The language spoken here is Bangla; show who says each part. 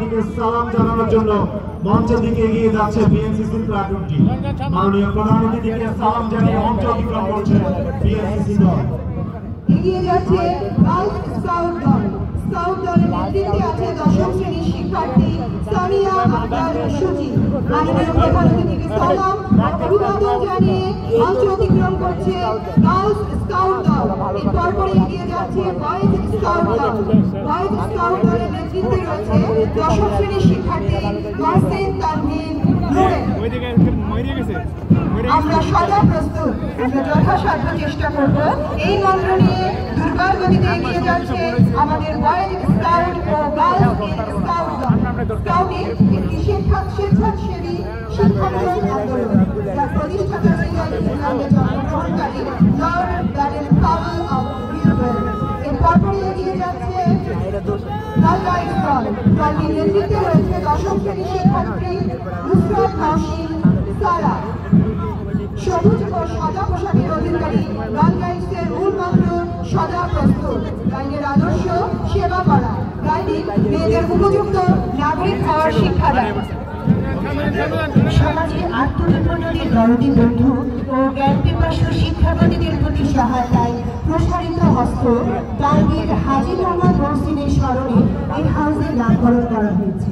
Speaker 1: দিকে সালাম জানানোর জন্য মঞ্চের দিকে এগিয়ে যাচ্ছে বিএনসিসি প্লাটুনটি। মাননীয় প্রধান অতিথিকে সালাম জানিয়ে মঞ্চ অতিক্রম করছে বিএনসিসি দল।
Speaker 2: এগিয়ে যাচ্ছে গার্লস স্কাউট দল। স্কাউট দলের নেতৃত্বে আছে দশম শ্রেণীর শিক্ষার্থী সামিয়া আক্তার সুজি। মাননীয় প্রধান অতিথিকে সালাম অভিবাদন জানিয়ে মঞ্চ অতিক্রম করছে গার্লস স্কাউট দল। এরপরে এগিয়ে যাচ্ছে বয়েজ স্কাউট দল। বয়েজ স্কাউট দলের নেতৃত্বে রয়েছে দশম শ্রেণীর শিক্ষার্থী মার্সেন তানভীর নুরেন। আমরা সদা প্রস্তুত, আমরা যথাসাধ্য চেষ্টা করব এই মন্ত্র নিয়ে দুর্বার গতিতে এগিয়ে যাচ্ছে আমাদের বয়েজ স্কাউট ও গার্লস স্কাউট দল। স্কাউটে একটি স্বেচ্ছাসেবী শিক্ষামূলক আন্দোলন, যার প্রতিষ্ঠাতা ছিলেন ইংল্যান্ডে জন্মগ্রহণকারী লর্ড ব্যারেন পাওয়েল অফ মিলওয়েল। এরপরে এগিয়ে যাচ্ছে গার্ল গাইডস দল। দলটির নেতৃত্বে রয়েছে দশম শ্রেণীর শিক্ষার্থী নুসরাত নওশীন সারা। সবুজ ও সাদা পোশাকের অধিকারী গার্ল গাইডসের মূল মন্ত্র সদা প্রস্তুত। গাইডের আদর্শ সেবা করা। গাইডিং মেয়েদের উপযুক্ত নাগরিক হওয়ার শিক্ষা দেয়। সমাজে আত্মনির্ভরশীল দরদি বন্ধু ও জ্ঞান পিপাসু শিক্ষার্থীদের প্রতি সহায়তায় প্রসারিত হস্ত তানভীর হাজী মোহাম্মদ মহসিনের স্মরণে এই হাউসের নামকরণ করা হয়েছে।